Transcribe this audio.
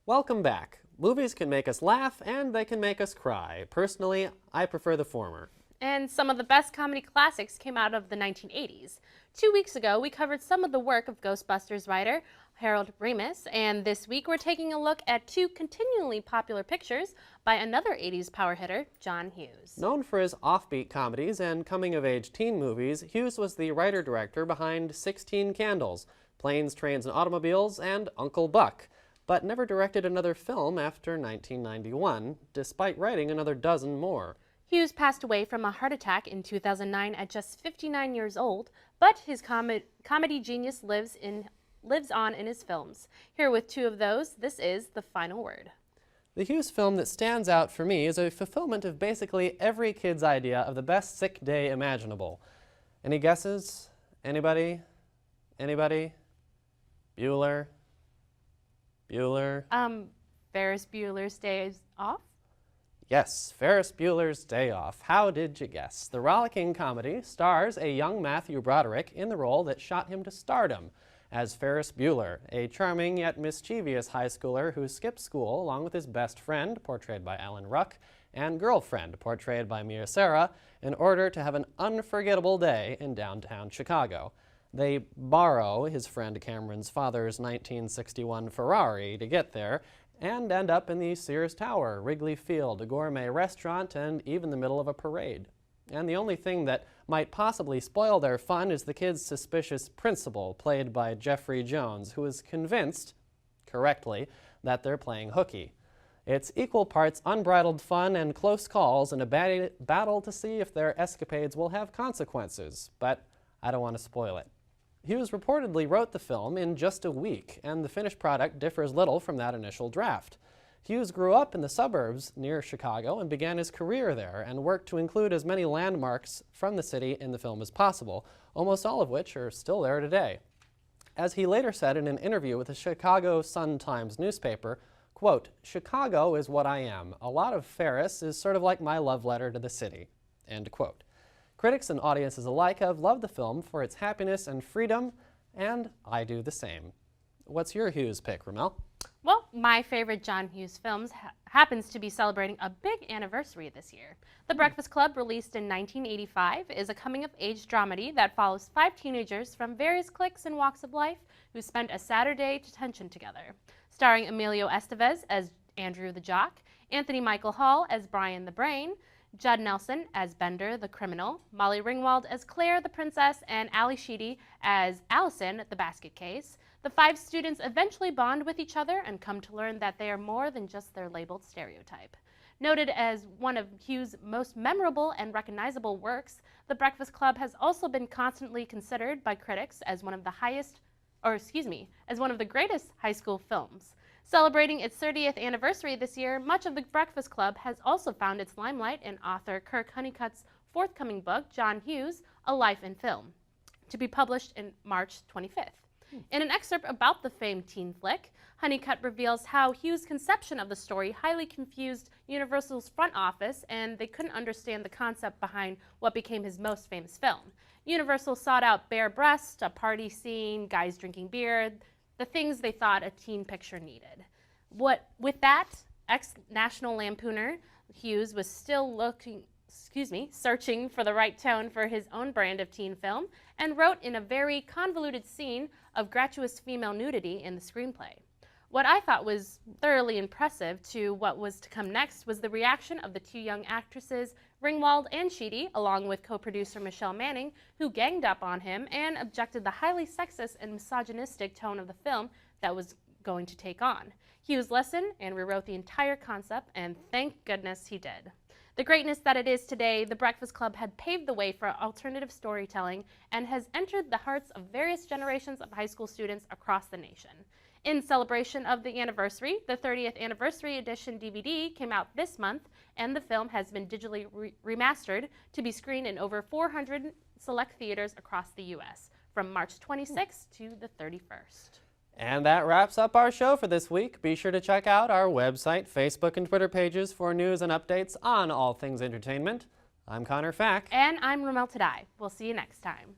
Welcome back. Movies can make us laugh and they can make us cry. Personally, I prefer the former. And some of the best comedy classics came out of the 1980s. 2 weeks ago, we covered some of the work of Ghostbusters writer Harold Ramis, and this week we're taking a look at two continually popular pictures by another 80s power hitter, John Hughes. Known for his offbeat comedies and coming-of-age teen movies, Hughes was the writer-director behind 16 Candles, Planes, Trains, and Automobiles, and Uncle Buck, but never directed another film after 1991, despite writing another dozen more. Hughes passed away from a heart attack in 2009 at just 59 years old, but his comedy genius lives on in his films. Here with two of those, this is The Final Word. The Hughes film that stands out for me is a fulfillment of basically every kid's idea of the best sick day imaginable. Any guesses? Anybody? Anybody? Bueller? Bueller? Ferris Bueller's Day Off? Yes, Ferris Bueller's Day Off. How did you guess? The rollicking comedy stars a young Matthew Broderick in the role that shot him to stardom as Ferris Bueller, a charming yet mischievous high schooler who skips school along with his best friend, portrayed by Alan Ruck, and girlfriend, portrayed by Mia Sara, in order to have an unforgettable day in downtown Chicago. They borrow his friend Cameron's father's 1961 Ferrari to get there, and end up in the Sears Tower, Wrigley Field, a gourmet restaurant, and even the middle of a parade. And the only thing that might possibly spoil their fun is the kid's suspicious principal, played by Jeffrey Jones, who is convinced, correctly, that they're playing hooky. It's equal parts unbridled fun and close calls in a battle to see if their escapades will have consequences, but I don't want to spoil it. Hughes reportedly wrote the film in just a week, and the finished product differs little from that initial draft. Hughes grew up in the suburbs near Chicago and began his career there, and worked to include as many landmarks from the city in the film as possible, almost all of which are still there today. As he later said in an interview with the Chicago Sun-Times newspaper, quote, "Chicago is what I am. A lot of Ferris is sort of like my love letter to the city," end quote. Critics and audiences alike have loved the film for its happiness and freedom, and I do the same. What's your Hughes pick, Romelle? Well, my favorite John Hughes films happens to be celebrating a big anniversary this year. The Breakfast Club, released in 1985, is a coming-of-age dramedy that follows 5 teenagers from various cliques and walks of life who spend a Saturday detention together. Starring Emilio Estevez as Andrew the Jock, Anthony Michael Hall as Brian the Brain, Judd Nelson as Bender the Criminal, Molly Ringwald as Claire the Princess, and Ali Sheedy as Allison the Basket Case. The 5 students eventually bond with each other and come to learn that they are more than just their labeled stereotype. Noted as one of Hughes' most memorable and recognizable works, The Breakfast Club has also been constantly considered by critics as one of the greatest high school films. Celebrating its 30th anniversary this year, much of The Breakfast Club has also found its limelight in author Kirk Honeycutt's forthcoming book, John Hughes, A Life in Film, to be published in March 25th. In an excerpt about the famed teen flick, Honeycutt reveals how Hughes' conception of the story highly confused Universal's front office, and they couldn't understand the concept behind what became his most famous film. Universal sought out bare breasts, a party scene, guys drinking beer, the things they thought a teen picture needed. With that, ex-National Lampooner Hughes was still searching for the right tone for his own brand of teen film, and wrote in a very convoluted scene of gratuitous female nudity in the screenplay. What I thought was thoroughly impressive to what was to come next was the reaction of the 2 young actresses, Ringwald and Sheedy, along with co-producer Michelle Manning, who ganged up on him and objected the highly sexist and misogynistic tone of the film that was going to take on. Hughes listened and rewrote the entire concept, and thank goodness he did. The greatness that it is today, The Breakfast Club had paved the way for alternative storytelling and has entered the hearts of various generations of high school students across the nation. In celebration of the anniversary, the 30th Anniversary Edition DVD came out this month, and the film has been digitally remastered to be screened in over 400 select theaters across the U.S. from March 26th to the 31st. And that wraps up our show for this week. Be sure to check out our website, Facebook, and Twitter pages for news and updates on all things entertainment. I'm Connor Fak. And I'm Romelle Taday. We'll see you next time.